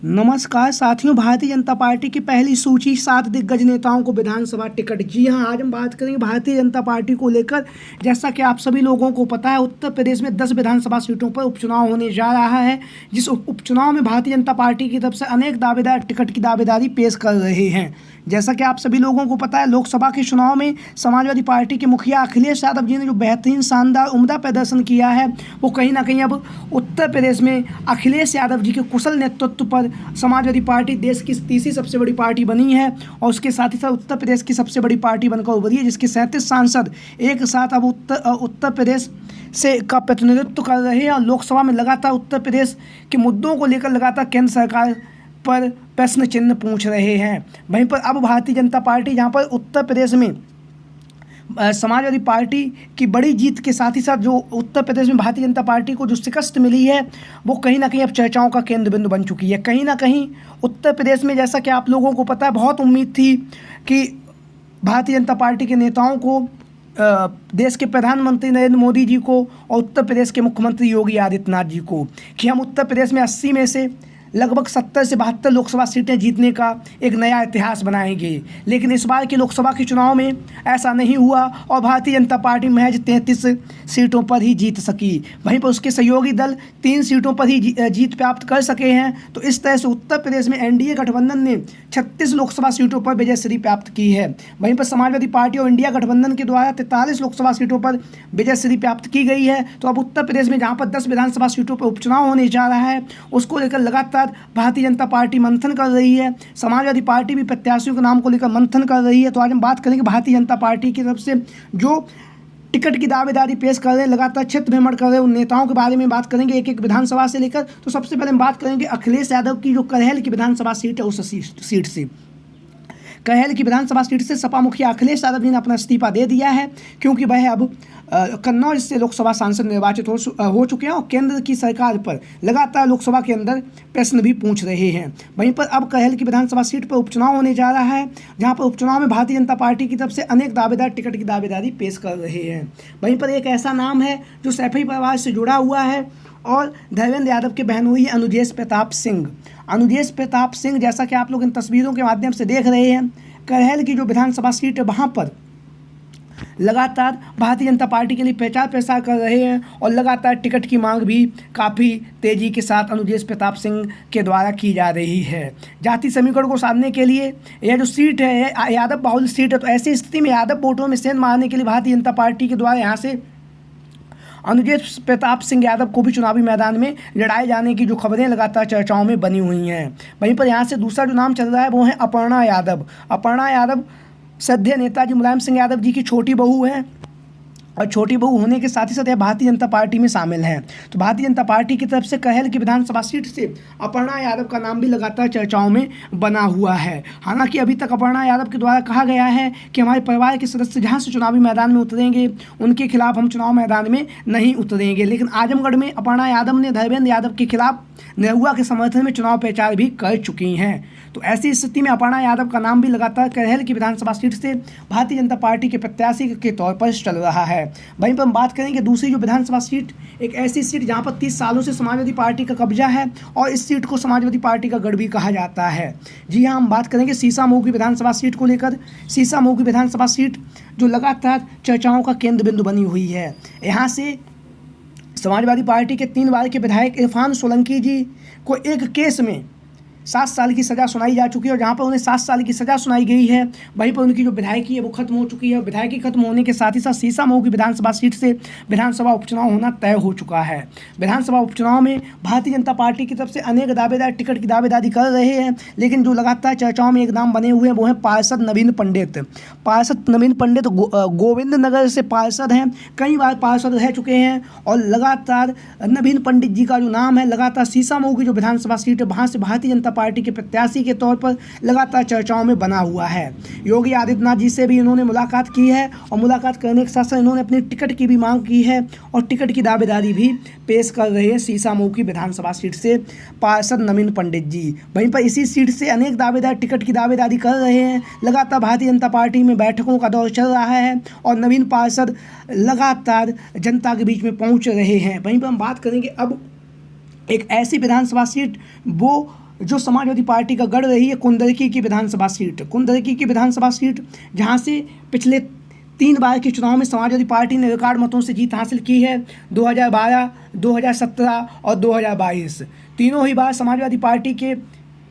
नमस्कार साथियों, भारतीय जनता पार्टी की पहली सूची 7 दिग्गज नेताओं को विधानसभा टिकट। जी हां, आज हम बात करेंगे भारतीय जनता पार्टी को लेकर। जैसा कि आप सभी लोगों को पता है, उत्तर प्रदेश में 10 विधानसभा सीटों पर उपचुनाव होने जा रहा है, जिस उपचुनाव में भारतीय जनता पार्टी की तरफ से अनेक दावेदार टिकट की दावेदारी पेश कर रहे हैं। जैसा कि आप सभी लोगों को पता है, लोकसभा के चुनाव में समाजवादी पार्टी के मुखिया अखिलेश यादव जी ने जो बेहतरीन, शानदार, उम्दा प्रदर्शन किया है, वो कहीं ना कहीं अब उत्तर प्रदेश में अखिलेश यादव जी के कुशल नेतृत्व पर समाजवादी पार्टी देश की तीसरी सबसे बड़ी पार्टी बनी है और उसके साथ ही साथ उत्तर प्रदेश की सबसे बड़ी पार्टी बनकर उभरी है, जिसके 37 सांसद एक साथ अब उत्तर प्रदेश से का प्रतिनिधित्व कर रहे हैं और लोकसभा में लगातार उत्तर प्रदेश के मुद्दों को लेकर लगातार केंद्र सरकार पर प्रश्न चिन्ह पूछ रहे हैं। वहीं पर अब भारतीय जनता पार्टी, जहां पर उत्तर प्रदेश में समाजवादी पार्टी की बड़ी जीत के साथ ही साथ जो उत्तर प्रदेश में भारतीय जनता पार्टी को जो शिकस्त मिली है, वो कहीं ना कहीं अब चर्चाओं का केंद्र बिंदु बन चुकी है। कहीं ना कहीं उत्तर प्रदेश में, जैसा कि आप लोगों को पता है, बहुत उम्मीद थी कि भारतीय जनता पार्टी के नेताओं को, देश के प्रधानमंत्री नरेंद्र मोदी जी को और उत्तर प्रदेश के मुख्यमंत्री योगी आदित्यनाथ जी को, कि हम उत्तर प्रदेश में 80 में से लगभग 70 से 72 लोकसभा सीटें जीतने का एक नया इतिहास बनाएंगे। लेकिन इस बार के लोकसभा के चुनाव में ऐसा नहीं हुआ और भारतीय जनता पार्टी महज 33 सीटों पर ही जीत सकी। वहीं पर उसके सहयोगी दल 3 सीटों पर ही जीत प्राप्त कर सके हैं। तो इस तरह से उत्तर प्रदेश में एनडीए गठबंधन ने 36 लोकसभा सीटों पर विजयश्री प्राप्त की है। वहीं पर समाजवादी पार्टी और इंडिया गठबंधन के द्वारा 43 लोकसभा सीटों पर विजयश्री प्राप्त की गई है। तो अब उत्तर प्रदेश में, जहाँ पर 10 विधानसभा सीटों पर उपचुनाव होने जा रहा है, उसको लेकर लगातार भारतीय जनता पार्टी मंथन कर रही है। समाजवादी पार्टी भी प्रत्याशियों के नाम को लेकर मंथन कर रही है। तो आज हम बात करेंगे भारतीय जनता पार्टी की तरफ से जो टिकट की दावेदारी पेश कर रहे हैं, लगातार क्षेत्र भ्रमण कर रहे हैं, उन नेताओं के बारे में बात करेंगे एक एक विधानसभा से लेकर। तो सबसे पहले हम बात करेंगे अखिलेश यादव की जो करहेल की विधानसभा सीट है, उस सीट से। करहेल की विधानसभा सीट से सपा मुखिया अखिलेश यादव जी ने अपना इस्तीफा दे दिया है, क्योंकि वह अब कन्नौज से लोकसभा सांसद निर्वाचित हो चुके हैं और केंद्र की सरकार पर लगातार लोकसभा के अंदर प्रश्न भी पूछ रहे हैं। वहीं पर अब करहेल की विधानसभा सीट पर उपचुनाव होने जा रहा है, जहां पर उपचुनाव में भारतीय जनता पार्टी की तरफ से अनेक दावेदार टिकट की दावेदारी पेश कर रहे हैं। वहीं पर एक ऐसा नाम है जो सैफई परिवार से जुड़ा हुआ है और धर्मेंद्र यादव के बहन हुई है अनुजेश प्रताप सिंह। अनुजेश प्रताप सिंह, जैसा कि आप लोग इन तस्वीरों के माध्यम से देख रहे हैं, करहेल की जो विधानसभा सीट है, वहाँ पर लगातार भारतीय जनता पार्टी के लिए प्रचार प्रसार कर रहे हैं और लगातार टिकट की मांग भी काफ़ी तेज़ी के साथ अनुजेश प्रताप सिंह के द्वारा की जा रही है। जाति समीकरण को साधने के लिए यह जो सीट है, यादव बाहुल सीट है, तो ऐसी स्थिति में यादव वोटों में सेंध मारने के लिए भारतीय जनता पार्टी के द्वारा यहाँ से अनुजेश प्रताप सिंह यादव को भी चुनावी मैदान में लड़ाए जाने की जो खबरें लगातार चर्चाओं में बनी हुई हैं। वहीं पर यहाँ से दूसरा जो नाम चल रहा है वो है अपर्णा यादव। अपर्णा यादव सद्य नेताजी मुलायम सिंह यादव जी की छोटी बहू हैं और छोटी बहू होने के साथ ही साथ यह भारतीय जनता पार्टी में शामिल हैं। तो भारतीय जनता पार्टी की तरफ से करहेल की विधानसभा सीट से अपर्णा यादव का नाम भी लगातार चर्चाओं में बना हुआ है। हालांकि अभी तक अपर्णा यादव के द्वारा कहा गया है कि हमारे परिवार के सदस्य जहां से चुनावी मैदान में उतरेंगे, उनके खिलाफ हम चुनाव मैदान में नहीं उतरेंगे। लेकिन आजमगढ़ में अपर्णा यादव ने धर्मेंद्र यादव के खिलाफ निरहुआ के समर्थन में चुनाव प्रचार भी कर चुकी हैं। तो ऐसी स्थिति में अपर्णा यादव का नाम भी लगातार करहेल की विधानसभा सीट से भारतीय जनता पार्टी के प्रत्याशी के तौर पर चल रहा है। वहीं पर हम बात करेंगे दूसरी जो विधानसभा सीट, एक ऐसी सीट जहां पर 30 सालों से समाजवादी पार्टी का कब्जा है और इस सीट को समाजवादी पार्टी का गढ़ भी कहा जाता है। जी हाँ, हम बात करेंगे सीसामऊ की विधानसभा सीट को लेकर। सीसामऊ की विधानसभा सीट जो लगातार चर्चाओं का केंद्र बिंदु बनी हुई है। यहाँ से समाजवादी पार्टी के 3 बार के विधायक इरफान सोलंकी जी को एक केस में 7 साल की सज़ा सुनाई जा चुकी है और जहाँ पर उन्हें 7 साल की सज़ा सुनाई गई है, वहीं पर उनकी जो विधायकी है वो खत्म हो चुकी है। और विधायकी खत्म होने के साथ ही साथ सीसामऊ की विधानसभा सीट से विधानसभा उपचुनाव होना तय हो चुका है। विधानसभा उपचुनाव में भारतीय जनता पार्टी की तरफ से अनेक दावेदार टिकट की दावेदारी कर रहे हैं, लेकिन जो लगातार चर्चाओं में एक नाम बने हुए हैं वो हैं पार्षद नवीन पंडित। पार्षद नवीन पंडित गोविंद नगर से पार्षद हैं, कई बार पार्षद रह चुके हैं और लगातार नवीन पंडित जी का जो नाम है, लगातार सीसामऊ की जो विधानसभा सीट है, वहाँ से भारतीय जनता पार्टी के प्रत्याशी के तौर पर लगातार चर्चाओं में बना हुआ है। योगी आदित्यनाथ जी से भी इन्होंने मुलाकात की है और मुलाकात करने के साथ साथ इन्होंने अपनी टिकट की भी मांग की है और टिकट की दावेदारी भी पेश कर रहे हैं सीसामऊ की विधानसभा सीट से पार्षद नवीन पंडित जी। वहीं पर इसी सीट से अनेक दावेदार टिकट की दावेदारी कर रहे हैं। लगातार भारतीय जनता पार्टी में बैठकों का दौर चल रहा है और नवीन पार्षद लगातार जनता के बीच में पहुंच रहे हैं। वहीं पर हम बात करेंगे अब एक ऐसी विधानसभा सीट वो जो समाजवादी पार्टी का गढ़ रही है कुंदरकी की विधानसभा सीट। कुंदरकी की विधानसभा सीट जहां से पिछले 3 बार के चुनाव में समाजवादी पार्टी ने रिकॉर्ड मतों से जीत हासिल की है, 2012, 2017 और 2022। तीनों ही बार समाजवादी पार्टी के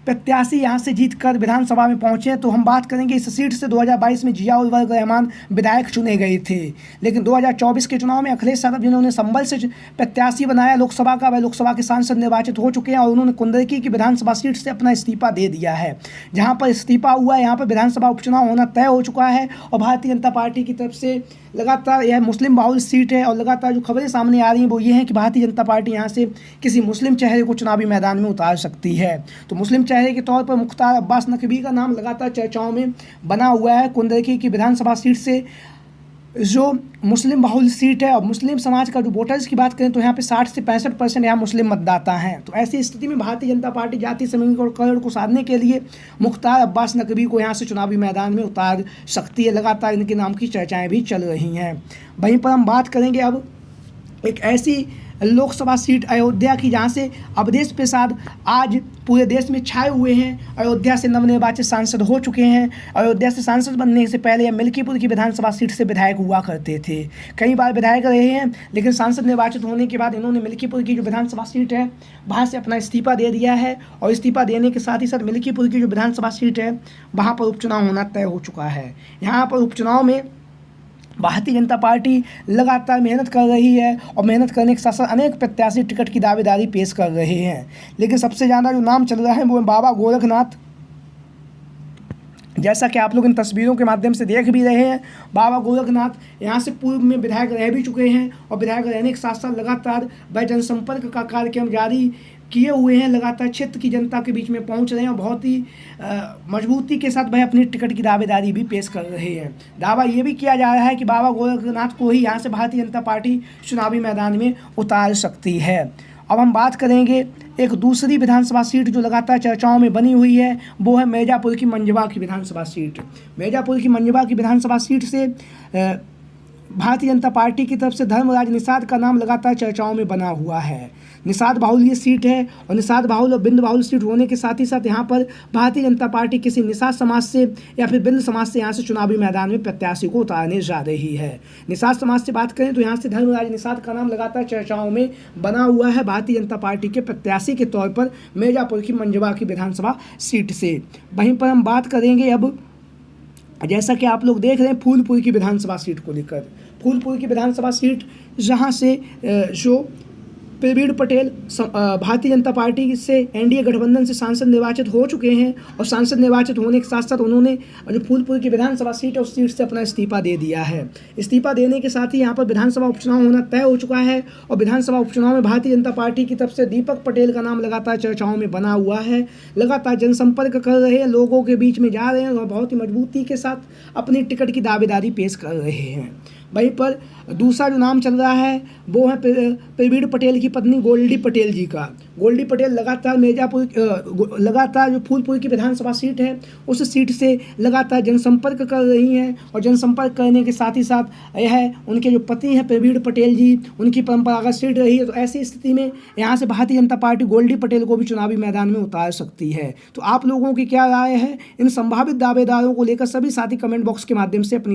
प्रत्याशी यहां से जीतकर विधानसभा में पहुंचे। तो हम बात करेंगे इस सीट से 2022 में जिया उल वर्क रहमान विधायक चुने गए थे, लेकिन 2024 के चुनाव में अखिलेश यादव जिन्होंने संभल से प्रत्याशी बनाया लोकसभा का, वह लोकसभा के सांसद निर्वाचित हो चुके हैं और उन्होंने कुंदरकी की विधानसभा सीट से अपना इस्तीफा दे दिया है। जहाँ पर इस्तीफा हुआ है यहाँ पर विधानसभा उपचुनाव होना तय हो चुका है और भारतीय जनता पार्टी की तरफ से लगातार यह मुस्लिम बाहुल सीट है और लगातार जो खबरें सामने आ रही हैं वो ये हैं कि भारतीय जनता पार्टी यहाँ से किसी मुस्लिम चेहरे को चुनावी मैदान में उतार सकती है। तो मुस्लिम चेहरे के तौर पर मुख्तार अब्बास नकवी का नाम लगातार चर्चाओं में बना हुआ है। कुंदरकी की विधानसभा सीट से जो मुस्लिम बाहुल सीट है और मुस्लिम समाज का जो वोटर्स की बात करें तो यहाँ पे 60 से 65% यहाँ मुस्लिम मतदाता हैं। तो ऐसी स्थिति में भारतीय जनता पार्टी जातीय समीकरण को साधने के लिए मुख्तार अब्बास नकवी को यहाँ से चुनावी मैदान में उतार सकती है। लगातार इनके नाम की चर्चाएं भी चल रही हैं। वहीं पर हम बात करेंगे अब एक ऐसी लोकसभा सीट अयोध्या की जहां से अवधेश प्रसाद आज पूरे देश में छाए हुए हैं। अयोध्या से नवनिर्वाचित सांसद हो चुके हैं। अयोध्या से सांसद बनने से पहले यह मिल्कीपुर की विधानसभा सीट से विधायक हुआ करते थे, कई बार विधायक रहे हैं, लेकिन सांसद निर्वाचित होने के बाद इन्होंने मिल्कीपुर की जो विधानसभा सीट है वहाँ से अपना इस्तीफा दे दिया है और इस्तीफा देने के साथ ही साथ मिल्कीपुर की जो विधानसभा सीट है वहाँ पर उपचुनाव होना तय हो चुका है। यहाँ पर उपचुनाव में भारतीय जनता पार्टी लगातार मेहनत कर रही है और मेहनत करने के साथ साथ अनेक प्रत्याशी टिकट की दावेदारी पेश कर रहे हैं, लेकिन सबसे ज़्यादा जो नाम चल रहा है वो है बाबा गोरखनाथ। जैसा कि आप लोग इन तस्वीरों के माध्यम से देख भी रहे हैं, बाबा गोरखनाथ यहाँ से पूर्व में विधायक रह भी चुके हैं और विधायक रहने के साथ साथ लगातार वह जनसंपर्क का कार्यक्रम जारी किए हुए हैं। लगातार क्षेत्र की जनता के बीच में पहुंच रहे हैं और बहुत ही मजबूती के साथ वह अपनी टिकट की दावेदारी भी पेश कर रहे हैं। दावा ये भी किया जा रहा है कि बाबा गोरखनाथ को ही यहाँ से भारतीय जनता पार्टी चुनावी मैदान में उतार सकती है। अब हम बात करेंगे एक दूसरी विधानसभा सीट जो लगातार चर्चाओं में बनी हुई है, वो है मिर्ज़ापुर की मंझवा की विधानसभा सीट। मिर्ज़ापुर की मंझवा की विधानसभा सीट से भारतीय जनता पार्टी की तरफ से धर्मराज निषाद का नाम लगातार चर्चाओं में बना हुआ है। निषाद बाहुल ये सीट है और निषाद बाहुल और बिंद बाहुल सीट होने के साथ ही साथ यहाँ पर भारतीय जनता पार्टी किसी निषाद समाज से या फिर बिंद समाज से यहाँ से चुनावी मैदान में प्रत्याशी को उतारने जा रही है। निषाद समाज से बात करें तो यहाँ से धर्मराज निषाद का नाम लगातार चर्चाओं में बना हुआ है भारतीय जनता पार्टी के प्रत्याशी के तौर पर मिर्ज़ापुर की मंझवा की विधानसभा सीट से। वहीं पर हम बात करेंगे अब, जैसा कि आप लोग देख रहे हैं, फूलपुर की विधानसभा सीट को लेकर। फूलपुर की विधानसभा सीट जहां से जो प्रवीण पटेल भारतीय जनता पार्टी से एनडीए गठबंधन से सांसद निर्वाचित हो चुके हैं और सांसद निर्वाचित होने के साथ साथ उन्होंने जो फूलपुर की विधानसभा सीट है उस सीट से अपना इस्तीफा दे दिया है। इस्तीफा देने के साथ ही यहाँ पर विधानसभा उपचुनाव होना तय हो चुका है और विधानसभा उपचुनाव में भारतीय जनता पार्टी की तरफ से दीपक पटेल का नाम लगातार चर्चाओं में बना हुआ है। लगातार जनसंपर्क कर रहे हैं, लोगों के बीच में जा रहे हैं और बहुत ही मजबूती के साथ अपनी टिकट की दावेदारी पेश कर रहे हैं। वहीं पर दूसरा जो नाम चल रहा है वो है प्रवीण पटेल की पत्नी गोल्डी पटेल जी का। गोल्डी पटेल लगातार जो फूलपुर की विधानसभा सीट है उस सीट से लगातार जनसंपर्क कर रही हैं और जनसंपर्क करने के साथ ही साथ यह उनके जो पति हैं प्रवीण पटेल जी, उनकी परंपरागत सीट रही है। तो ऐसी स्थिति में यहाँ से भारतीय जनता पार्टी गोल्डी पटेल को भी चुनावी मैदान में उतार सकती है। तो आप लोगों की क्या राय है इन संभावित दावेदारों को लेकर? सभी साथी कमेंट बॉक्स के माध्यम से अपनी